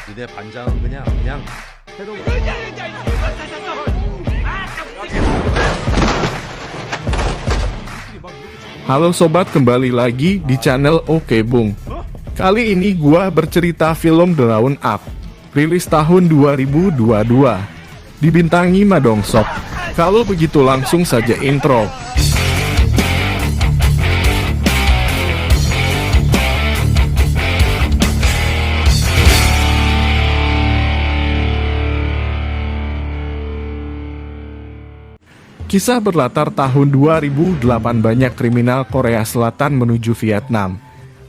니네 반장은 그냥 해도. Halo sobat, kembali lagi di channel Oke Bung. Kali ini gua bercerita film Drawn Up, rilis tahun 2022. Dibintangi Ma Dong-seok. Kalau begitu langsung saja intro. Kisah berlatar tahun 2008, banyak kriminal Korea Selatan menuju Vietnam.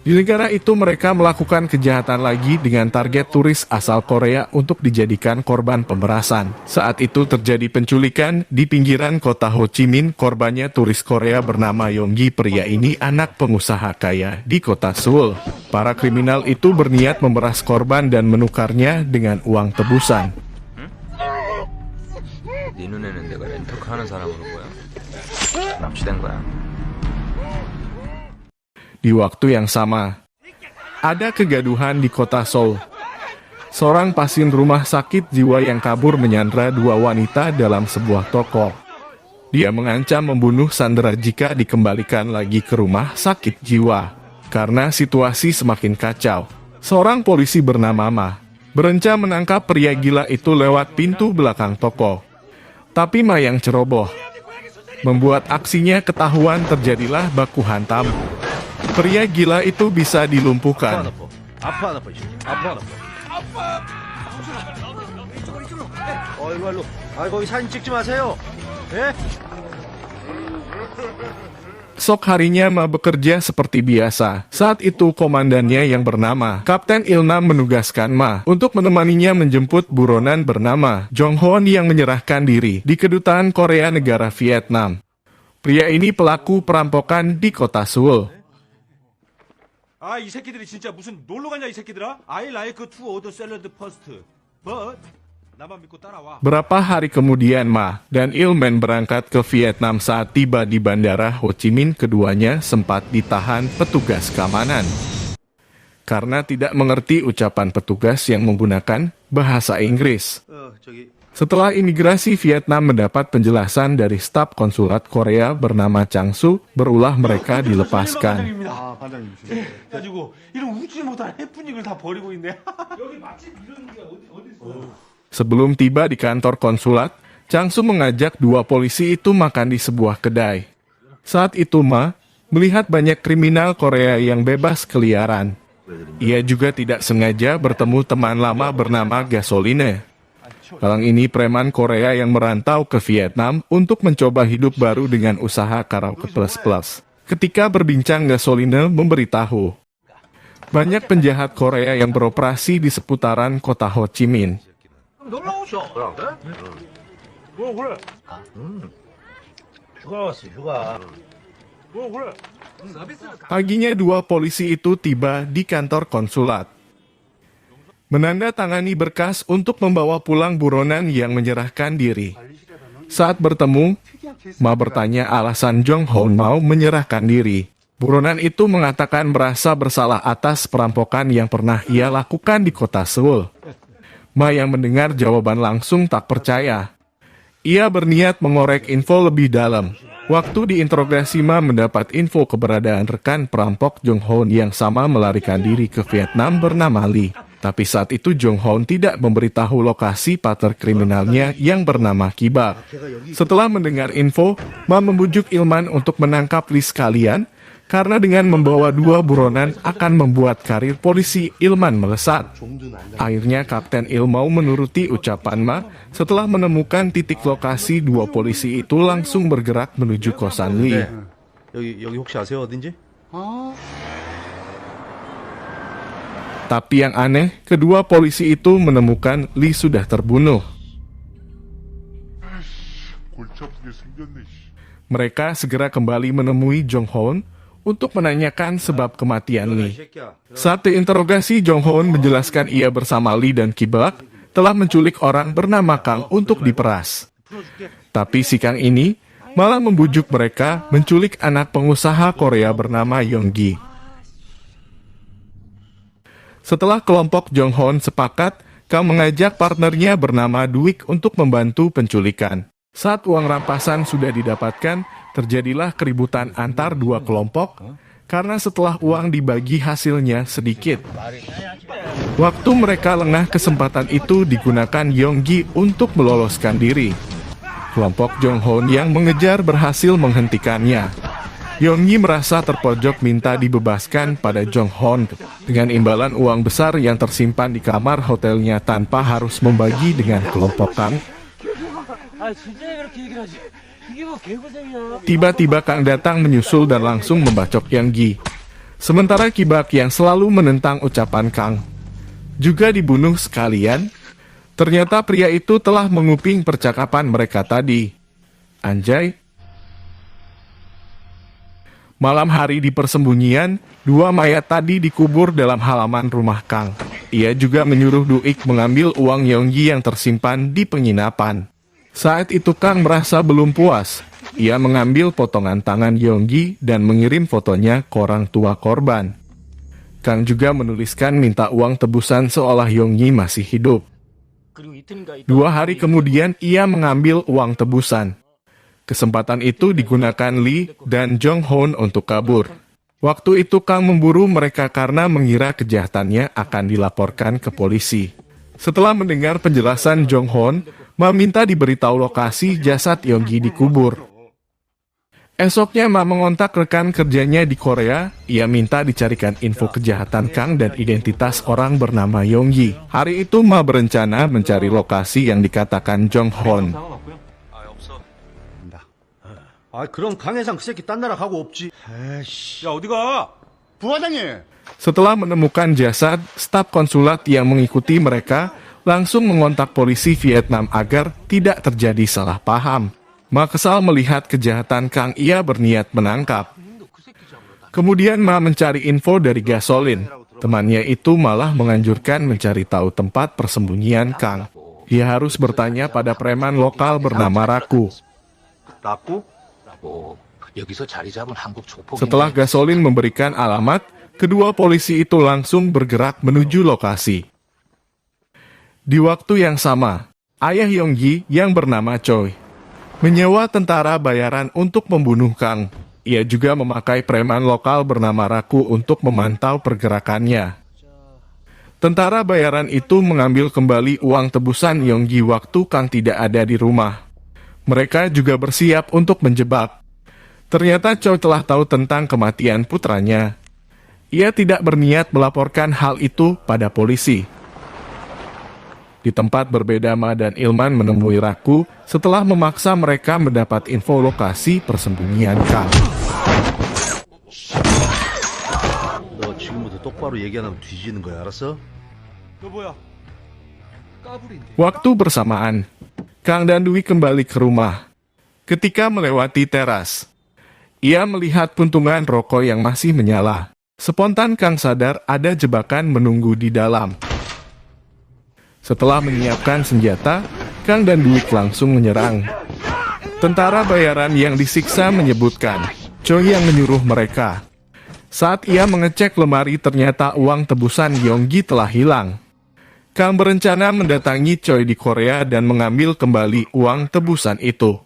Di negara itu mereka melakukan kejahatan lagi dengan target turis asal Korea untuk dijadikan korban pemerasan. Saat itu terjadi penculikan di pinggiran kota Ho Chi Minh. Korbannya turis Korea bernama Yonggi. Pria ini anak pengusaha kaya di kota Seoul. Para kriminal itu berniat memeras korban dan menukarnya dengan uang tebusan. 네 눈에는 내가 렌터카 하는 사람으로 보여? 납치된 거야. Di waktu yang sama, ada kegaduhan di kota Seoul. Seorang pasien rumah sakit jiwa yang kabur menyandra dua wanita dalam sebuah toko. Dia mengancam membunuh Sandra jika dikembalikan lagi ke rumah sakit jiwa. Karena situasi semakin kacau, seorang polisi bernama Ma berencana menangkap pria gila itu lewat pintu belakang toko. Tapi Ma yang ceroboh membuat aksinya ketahuan, terjadilah baku hantam. Pria gila itu bisa dilumpuhkan. 아파. 일로. 거기 사진 찍지 마세요. 예? Esok harinya Ma bekerja seperti biasa. Saat itu komandannya yang bernama Kapten Il-nam menugaskan Ma untuk menemaninya menjemput buronan bernama Jong Hoon yang menyerahkan diri di kedutaan Korea negara Vietnam. Pria ini pelaku perampokan di kota Seoul. 이 새끼들이 진짜 무슨 놀러 가냐 이 새끼들아? I like to order salad first. But 나만 믿고 따라와. Berapa hari kemudian Ma dan Il-man berangkat ke Vietnam. Saat tiba di bandara Ho Chi Minh, keduanya sempat ditahan petugas keamanan karena tidak mengerti ucapan petugas yang menggunakan bahasa Inggris. Setelah imigrasi Vietnam mendapat penjelasan dari staf konsulat Korea bernama Chang Su, berulah mereka dilepaskan. 가지고 이런 웃지 못할 해프닝을 다 버리고 있네. 여기 맛집 이런 게 어디 있어? Sebelum tiba di kantor konsulat, Chang Su mengajak dua polisi itu makan di sebuah kedai. Saat itu Ma melihat banyak kriminal Korea yang bebas keliaran. Ia juga tidak sengaja bertemu teman lama bernama Gasoline. Kala ini preman Korea yang merantau ke Vietnam untuk mencoba hidup baru dengan usaha karaoke plus. Ketika berbincang, Gasoline memberitahu banyak penjahat Korea yang beroperasi di seputaran kota Ho Chi Minh. 놀러 오셔. 그래. 휴가 왔어, 휴가. 그래. Paginya dua polisi itu tiba di kantor konsulat, menandatangani berkas untuk membawa pulang buronan yang menyerahkan diri. Saat bertemu, Ma bertanya alasan Jong Hoon mau menyerahkan diri. Buronan itu mengatakan merasa bersalah atas perampokan yang pernah ia lakukan di kota Seoul. Ma yang mendengar jawaban langsung tak percaya. Ia berniat mengorek info lebih dalam. Waktu diinterogasi, Ma mendapat info keberadaan rekan perampok Jong Hoon yang sama melarikan diri ke Vietnam bernama Lee. Tapi saat itu Jong Hoon tidak memberitahu lokasi partner kriminalnya yang bernama Kibak. Setelah mendengar info, Ma membujuk Il-man untuk menangkap Lee sekalian, karena dengan membawa dua buronan akan membuat karir polisi Il-man melesat. Akhirnya Kapten Il mau menuruti ucapan Ma. Setelah menemukan titik lokasi, dua polisi itu langsung bergerak menuju kosan Lee. 여기 혹시 아세요 어딘지? Tapi yang aneh, kedua polisi itu menemukan Lee sudah terbunuh. Mereka segera kembali menemui Jong Hoon untuk menanyakan sebab kematian Lee. Saat diinterogasi, Jong Hoon menjelaskan ia bersama Lee dan Kibak telah menculik orang bernama Kang untuk diperas. Tapi si Kang ini malah membujuk mereka menculik anak pengusaha Korea bernama Yonggi. Setelah kelompok Jong Hoon sepakat, Kang mengajak partnernya bernama Duik untuk membantu penculikan. Saat uang rampasan sudah didapatkan, terjadilah keributan antar dua kelompok karena setelah uang dibagi hasilnya sedikit. Waktu mereka lengah, kesempatan itu digunakan Yonggi untuk meloloskan diri. Kelompok Jonghon yang mengejar berhasil menghentikannya. Yonggi merasa terpojok, minta dibebaskan pada Jonghon dengan imbalan uang besar yang tersimpan di kamar hotelnya tanpa harus membagi dengan kelompok Kang. Tiba-tiba Kang datang menyusul dan langsung membacok Yonggi. Sementara Kibak yang selalu menentang ucapan Kang juga dibunuh sekalian. Ternyata pria itu telah menguping percakapan mereka tadi. Anjay. Malam hari di persembunyian, dua mayat tadi dikubur dalam halaman rumah Kang. Ia juga menyuruh Duik mengambil uang Yonggi yang tersimpan di penginapan. Saat itu Kang merasa belum puas. Ia mengambil potongan tangan Yonggi dan mengirim fotonya ke orang tua korban. Kang juga menuliskan minta uang tebusan seolah Yonggi masih hidup. 2 hari kemudian ia mengambil uang tebusan. Kesempatan itu digunakan Lee dan Jonghon untuk kabur. Waktu itu Kang memburu mereka karena mengira kejahatannya akan dilaporkan ke polisi. Setelah mendengar penjelasan Jonghon, Ma minta diberitahu lokasi jasad Yonggi dikubur. Esoknya Ma mengontak rekan kerjanya di Korea. Ia minta dicarikan info kejahatan Kang dan identitas orang bernama Yonggi. Hari itu Ma berencana mencari lokasi yang dikatakan Jonghon. 아, 그럼 강해상 그 새끼 딴 나라 가고 없지. 에이씨. 야, 어디가? 부과장님. Setelah menemukan jasad, staf konsulat yang mengikuti mereka langsung mengontak polisi Vietnam agar tidak terjadi salah paham. Ma kesal melihat kejahatan Kang, ia berniat menangkap. Kemudian Ma mencari info dari Gasolin. Temannya itu malah menganjurkan mencari tahu tempat persembunyian Kang. Ia harus bertanya pada preman lokal bernama Raku. 라꾸? Setelah Gasolin memberikan alamat, kedua polisi itu langsung bergerak menuju lokasi. Di waktu yang sama, ayah Yonggi yang bernama Choi menyewa tentara bayaran untuk membunuh Kang. Ia juga memakai preman lokal bernama Raku untuk memantau pergerakannya. Tentara bayaran itu mengambil kembali uang tebusan Yonggi waktu Kang tidak ada di rumah. Mereka juga bersiap untuk menjebak. Ternyata Choi telah tahu tentang kematian putranya. Ia tidak berniat melaporkan hal itu pada polisi. Di tempat berbeda, Ma dan Ilman menemui Raku setelah memaksa mereka mendapat info lokasi persembunyian Kang. 너 지금부터 똑바로 얘기 안 하면 뒤지는 거야, 알았어? 너 뭐야? 까불인데. Waktu bersamaan, Kang dan Dwi kembali ke rumah. Ketika melewati teras, ia melihat puntungan rokok yang masih menyala. Spontan Kang sadar ada jebakan menunggu di dalam. Setelah menyiapkan senjata, Kang dan Dwi langsung menyerang. Tentara bayaran yang disiksa menyebutkan Choi yang menyuruh mereka. Saat ia mengecek lemari, ternyata uang tebusan Yonggi telah hilang. Kang berencana mendatangi Choi di Korea dan mengambil kembali uang tebusan itu.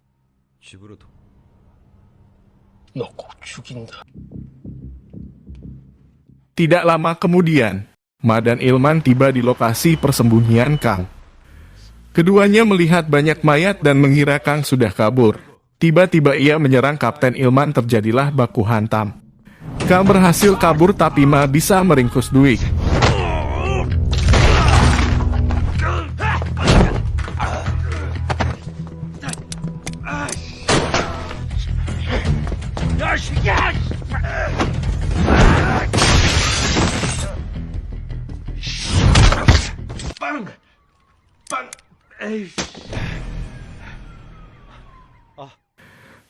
Tidak lama kemudian, Ma dan Ilman tiba di lokasi persembunyian Kang. Keduanya melihat banyak mayat dan mengira Kang sudah kabur. Tiba-tiba ia menyerang Kapten Ilman, terjadilah baku hantam. Kang berhasil kabur tapi Ma bisa meringkus Dwi.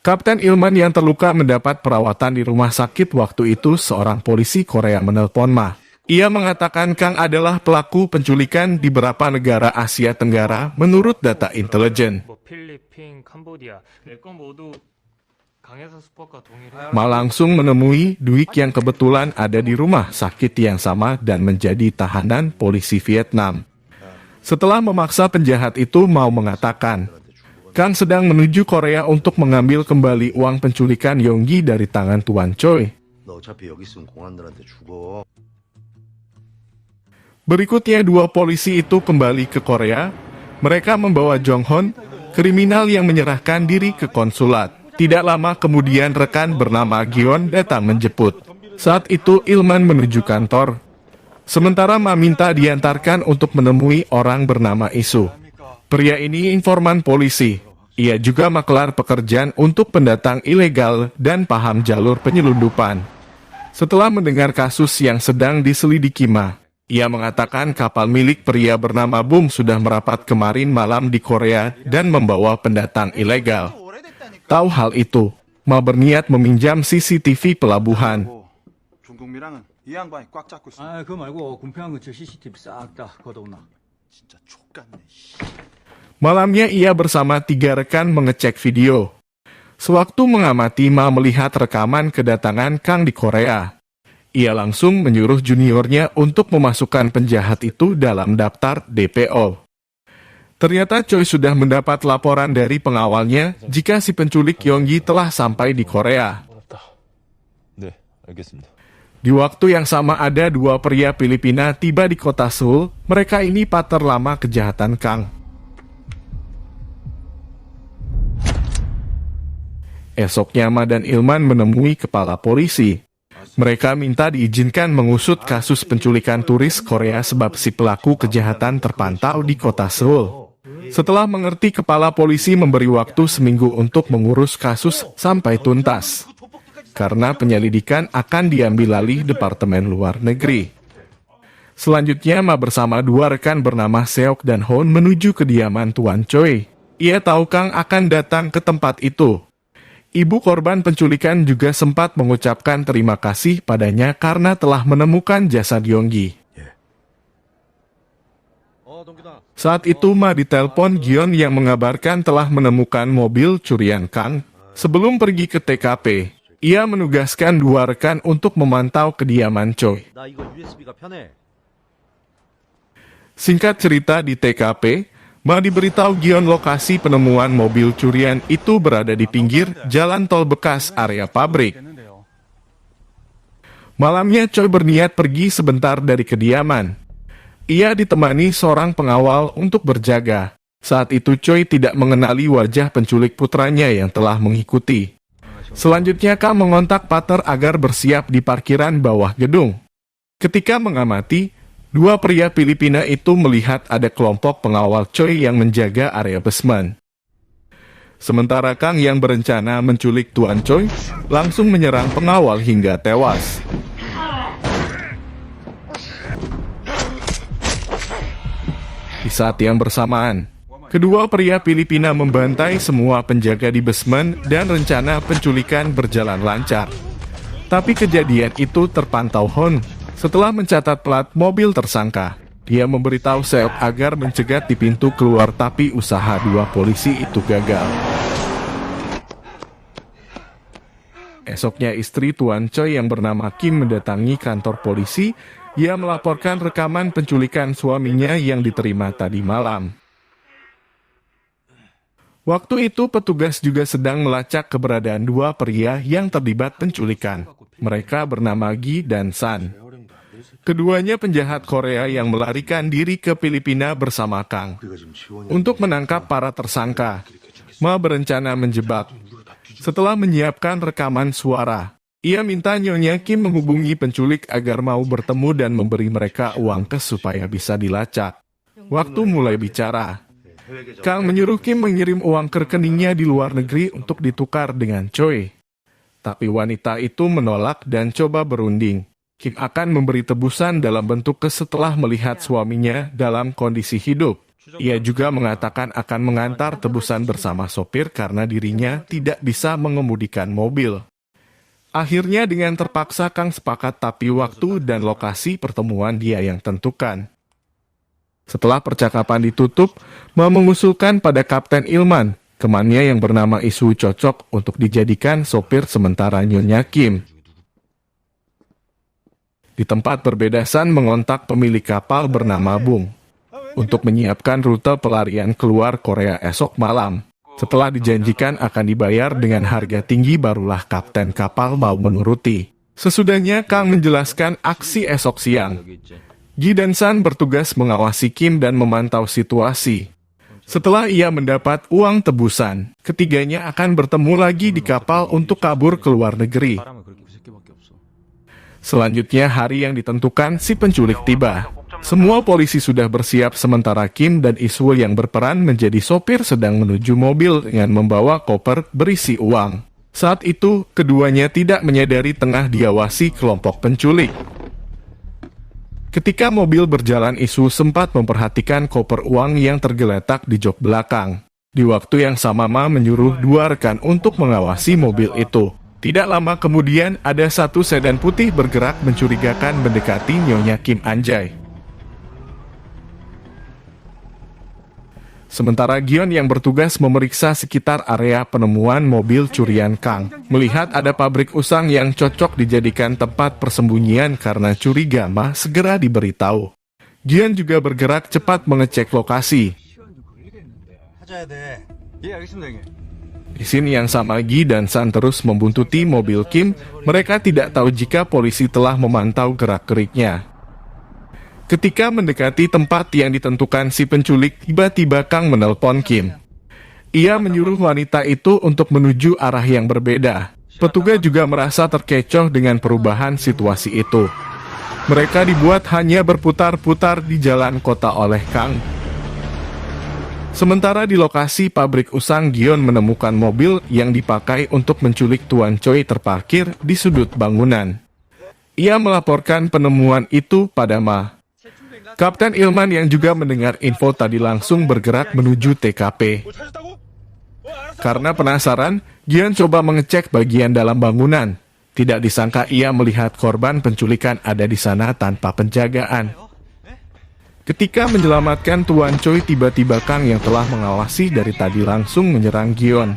Kapten Ilman yang terluka mendapat perawatan di rumah sakit. Waktu itu seorang polisi Korea menelpon Ma. Ia mengatakan Kang adalah pelaku penculikan di beberapa negara Asia Tenggara menurut data intelijen. Ma langsung menemui Dwi yang kebetulan ada di rumah sakit yang sama dan menjadi tahanan polisi Vietnam. Setelah memaksa penjahat itu mau mengatakan, Kang sedang menuju Korea untuk mengambil kembali uang penculikan Yonggi dari tangan Tuan Choi. 너 어차피 여기 있으면 공안들한테 죽어. Berikutnya dua polisi itu kembali ke Korea. Mereka membawa Jong-hon, kriminal yang menyerahkan diri ke konsulat. Tidak lama kemudian rekan bernama Gion datang menjemput. Saat itu Ilman menuju kantor. Sementara Ma minta diantarkan untuk menemui orang bernama Isu. Pria ini informan polisi. Ia juga makelar pekerjaan untuk pendatang ilegal dan paham jalur penyelundupan. Setelah mendengar kasus yang sedang diselidiki Ma, ia mengatakan kapal milik pria bernama Bum sudah merapat kemarin malam di Korea dan membawa pendatang ilegal. Tahu hal itu, Ma berniat meminjam CCTV pelabuhan. 중국미랑은 이 양반이 꽉 잡고 있어. 아, 그거 말고 궁평한 근처 CCTV 싹 다 걷어오나. 진짜 족같네. Malamnya ia bersama 3 rekan mengecek video. Sewaktu mengamati, Ma melihat rekaman kedatangan Kang di Korea. Ia langsung menyuruh juniornya untuk memasukkan penjahat itu dalam daftar DPO. Ternyata Choi sudah mendapat laporan dari pengawalnya jika si penculik Yonggi telah sampai di Korea. 네, 알겠습니다. Di waktu yang sama ada 2 pria Filipina tiba di kota Seoul. Mereka ini partner lama kejahatan Kang. Esoknya Ma dan Ilman menemui kepala polisi. Mereka minta diizinkan mengusut kasus penculikan turis Korea sebab si pelaku kejahatan terpantau di kota Seoul. Setelah mengerti, kepala polisi memberi waktu seminggu untuk mengurus kasus sampai tuntas. Karena penyelidikan akan diambil alih Departemen Luar Negeri. Selanjutnya Ma bersama 2 rekan bernama Seok dan Hon menuju kediaman Tuan Choi. Ia tahu Kang akan datang ke tempat itu. Ibu korban penculikan juga sempat mengucapkan terima kasih padanya karena telah menemukan jasad Yonggi. Saat itu Ma ditelepon Gion yang mengabarkan telah menemukan mobil curian Kang. Sebelum pergi ke TKP, ia menugaskan 2 rekan untuk memantau kediaman Choi. 나 이거 USB가 편해. Singkat cerita, di TKP, Ma diberitahu Gion lokasi penemuan mobil curian itu berada di pinggir jalan tol bekas area pabrik. Malamnya Choi berniat pergi sebentar dari kediaman. Ia ditemani seorang pengawal untuk berjaga. Saat itu Choi tidak mengenali wajah penculik putranya yang telah mengikuti. Selanjutnya Kang mengontak partner agar bersiap di parkiran bawah gedung. Ketika mengamati, 2 pria Filipina itu melihat ada kelompok pengawal Choi yang menjaga area basement. Sementara Kang yang berencana menculik Tuan Choi langsung menyerang pengawal hingga tewas. Di saat yang bersamaan, kedua pria Filipina membantai semua penjaga di basement dan rencana penculikan berjalan lancar. Tapi kejadian itu terpantau Hon. Setelah mencatat plat mobil tersangka, dia memberitahu Seok agar mencegat di pintu keluar tapi usaha 2 polisi itu gagal. Esoknya istri Tuan Choi yang bernama Kim mendatangi kantor polisi. Ia melaporkan rekaman penculikan suaminya yang diterima tadi malam. Waktu itu petugas juga sedang melacak keberadaan 2 pria yang terlibat penculikan. Mereka bernama Gi dan San. Keduanya penjahat Korea yang melarikan diri ke Filipina bersama Kang. Untuk menangkap para tersangka, Ma berencana menjebak. Setelah menyiapkan rekaman suara, ia minta Nyonya Kim menghubungi penculik agar mau bertemu dan memberi mereka uang kes supaya bisa dilacak. Waktu mulai bicara, Kang menyuruh Kim mengirim uang ke rekeningnya di luar negeri untuk ditukar dengan Choi. Tapi wanita itu menolak dan coba berunding. Kim akan memberi tebusan dalam bentuk kes setelah melihat suaminya dalam kondisi hidup. Ia juga mengatakan akan mengantar tebusan bersama sopir karena dirinya tidak bisa mengemudikan mobil. Akhirnya dengan terpaksa Kang sepakat tapi waktu dan lokasi pertemuan dia yang tentukan. Setelah percakapan ditutup, Ma mengusulkan pada Kapten Ilman, temannya yang bernama Isu cocok untuk dijadikan sopir sementara Nyonya Kim. Di tempat berbeda San mengontak pemilik kapal bernama Bung. untuk menyiapkan rute pelarian keluar Korea esok malam. Setelah dijanjikan akan dibayar dengan harga tinggi, barulah kapten kapal mau menuruti. Sesudahnya Kang menjelaskan aksi esok siang. Gi dan San bertugas mengawasi Kim dan memantau situasi. Setelah ia mendapat uang tebusan, ketiganya akan bertemu lagi di kapal untuk kabur ke luar negeri. Selanjutnya hari yang ditentukan si penculik tiba. Semua polisi sudah bersiap sementara Kim dan Iswul yang berperan menjadi sopir sedang menuju mobil dengan membawa koper berisi uang. Saat itu, keduanya tidak menyadari tengah diawasi kelompok penculik. Ketika mobil berjalan, Isu sempat memperhatikan koper uang yang tergeletak di jok belakang. Di waktu yang sama Ma menyuruh dua rekan untuk mengawasi mobil itu. Tidak lama kemudian, ada satu sedan putih bergerak mencurigakan mendekati Nyonya Kim Anjay. Sementara Gion yang bertugas memeriksa sekitar area penemuan mobil curian Kang, melihat ada pabrik usang yang cocok dijadikan tempat persembunyian karena curiga Ma segera diberitahu. Gion juga bergerak cepat mengecek lokasi. Di sini yang sama Gi dan San terus membuntuti mobil Kim, mereka tidak tahu jika polisi telah memantau gerak-geriknya. Ketika mendekati tempat yang ditentukan si penculik, tiba-tiba Kang menelpon Kim. Ia menyuruh wanita itu untuk menuju arah yang berbeda. Petugas juga merasa terkecoh dengan perubahan situasi itu. Mereka dibuat hanya berputar-putar di jalan kota oleh Kang. Sementara di lokasi pabrik usang, Gion menemukan mobil yang dipakai untuk menculik Tuan Choi terparkir di sudut bangunan. Ia melaporkan penemuan itu pada Ma. Kapten Ilman yang juga mendengar info tadi langsung bergerak menuju TKP. Karena penasaran, Gion coba mengecek bagian dalam bangunan. Tidak disangka ia melihat korban penculikan ada di sana tanpa penjagaan. Ketika menyelamatkan Tuan Choi, tiba-tiba Kang yang telah mengawasi dari tadi langsung menyerang Gion.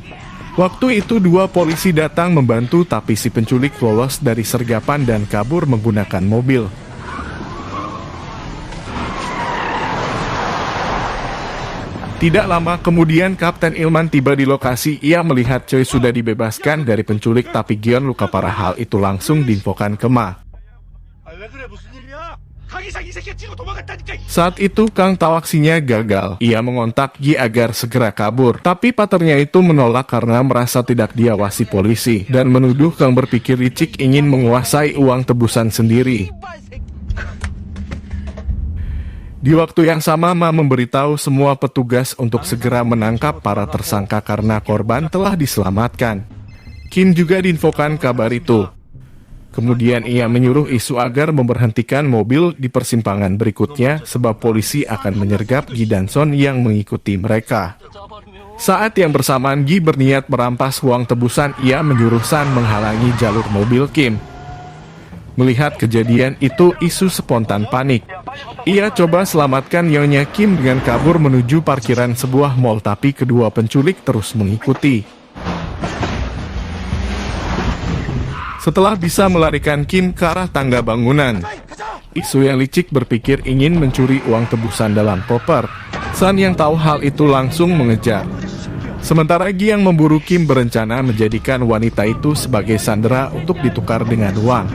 Waktu itu dua polisi datang membantu, tapi si penculik lolos dari sergapan dan kabur menggunakan mobil. Tidak lama kemudian Kapten Ilman tiba di lokasi. Ia melihat Choi sudah dibebaskan dari penculik, tapi Gion luka parah. Hal itu langsung diinfokan ke Ma. Saat itu Kang tahu aksinya gagal. Ia mengontak Gi agar segera kabur, tapi paternya itu menolak karena merasa tidak diawasi polisi dan menuduh Kang berpikir licik ingin menguasai uang tebusan sendiri. Di waktu yang sama Ma memberitahu semua petugas untuk segera menangkap para tersangka karena korban telah diselamatkan. Kim juga diinfokan kabar itu. Kemudian ia menyuruh Isu agar memberhentikan mobil di persimpangan berikutnya sebab polisi akan menyergap Gi dan Son yang mengikuti mereka. Saat yang bersamaan Gi berniat merampas uang tebusan, ia menyuruh San menghalangi jalur mobil Kim. Melihat kejadian itu, Isu spontan panik. Ia coba selamatkan Nyonya Kim dengan kabur menuju parkiran sebuah mall, tapi kedua penculik terus mengikuti. Setelah bisa melarikan Kim ke arah tangga bangunan, Isu yang licik berpikir ingin mencuri uang tebusan dalam koper. San yang tahu hal itu langsung mengejar. Sementara Gi yang memburu Kim berencana menjadikan wanita itu sebagai sandera untuk ditukar dengan uang.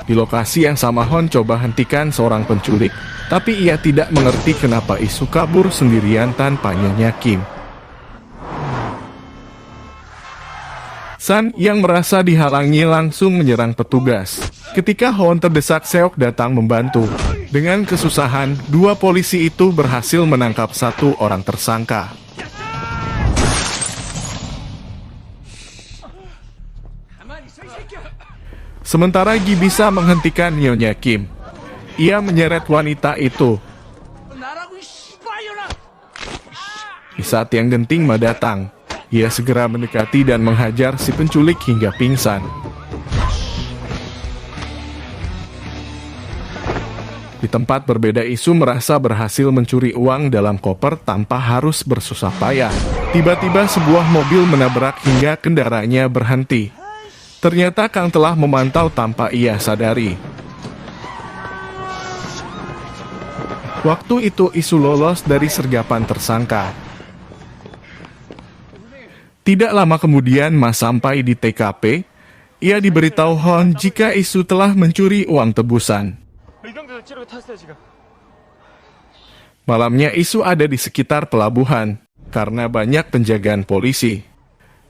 Di lokasi yang sama Hon coba hentikan seorang penculik, tapi ia tidak mengerti kenapa Isu kabur sendirian tanpa Nyonya Kim. San yang merasa dihalangi langsung menyerang petugas. Ketika Hon terdesak, Seok datang membantu. Dengan kesusahan, dua polisi itu berhasil menangkap satu orang tersangka. Sementara Gi bisa menghentikan Nyonya Kim. Ia menyeret wanita itu. Di saat yang genting Ma datang. Ia segera mendekati dan menghajar si penculik hingga pingsan. Di tempat berbeda, Isu merasa berhasil mencuri uang dalam koper tanpa harus bersusah payah. Tiba-tiba sebuah mobil menabrak hingga kendaraannya berhenti. Ternyata Kang telah memantau tanpa ia sadari. Waktu itu Isu lolos dari sergapan tersangka. Tidak lama kemudian Ma sampai di TKP. Ia diberitahu Hon jika Isu telah mencuri uang tebusan. Malamnya Isu ada di sekitar pelabuhan karena banyak penjagaan polisi.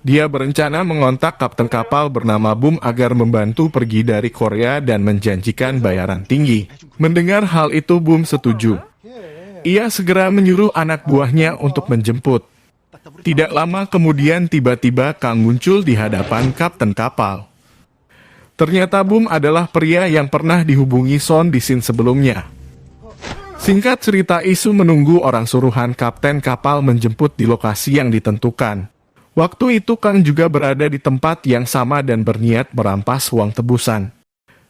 Dia berencana mengontak kapten kapal bernama Bum agar membantu pergi dari Korea dan menjanjikan bayaran tinggi. Mendengar hal itu Bum setuju. Ia segera menyuruh anak buahnya untuk menjemput. Tidak lama kemudian tiba-tiba Kang muncul di hadapan kapten kapal. Ternyata Bum adalah pria yang pernah dihubungi Son di scene sebelumnya. Singkat cerita, Isu menunggu orang suruhan kapten kapal menjemput di lokasi yang ditentukan. Waktu itu Kang juga berada di tempat yang sama dan berniat merampas uang tebusan.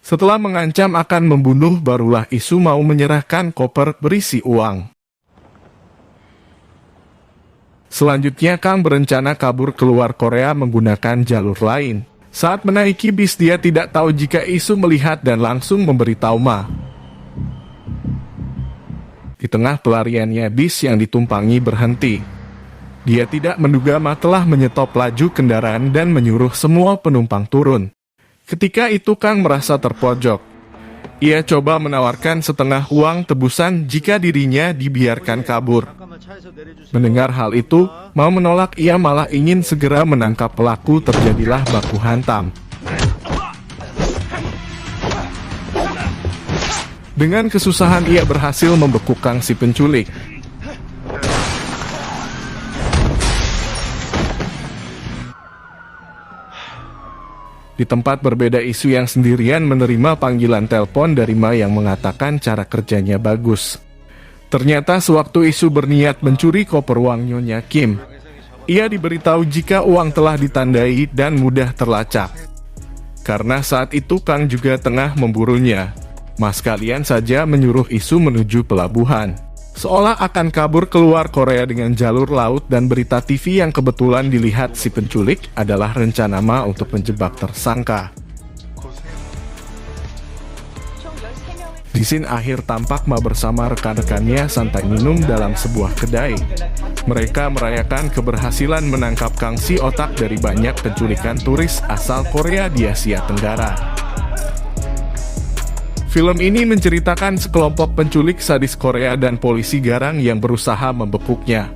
Setelah mengancam akan membunuh, barulah Isu mau menyerahkan koper berisi uang. Selanjutnya Kang berencana kabur keluar Korea menggunakan jalur lain. Saat menaiki bis dia tidak tahu jika Isu melihat dan langsung memberitahu Ma. Di tengah pelariannya bis yang ditumpangi berhenti. Dia tidak menduga Ma telah menyetop laju kendaraan dan menyuruh semua penumpang turun. Ketika itu Kang merasa terpojok. Ia coba menawarkan setengah uang tebusan jika dirinya dibiarkan kabur. Mendengar hal itu, Ma menolak, ia malah ingin segera menangkap pelaku. Terjadilah baku hantam. Dengan kesusahan ia berhasil membekuk Kang si penculik. Di tempat berbeda, Isu yang sendirian menerima panggilan telepon dari Ma yang mengatakan cara kerjanya bagus. Ternyata sewaktu Isu berniat mencuri koper uang Nyonya Kim, ia diberitahu jika uang telah ditandai dan mudah terlacak. Karena saat itu Kang juga tengah memburunya, Ma sekalian saja menyuruh Isu menuju pelabuhan. Seolah akan kabur keluar Korea dengan jalur laut, dan berita TV yang kebetulan dilihat si penculik adalah rencana Ma untuk menjebak tersangka. Di scene akhir tampak Ma bersama rekan-rekannya santai minum dalam sebuah kedai. Mereka merayakan keberhasilan menangkap Kang si otak dari banyak penculikan turis asal Korea di Asia Tenggara. Film ini menceritakan sekelompok penculik sadis Korea dan polisi garang yang berusaha membekuknya.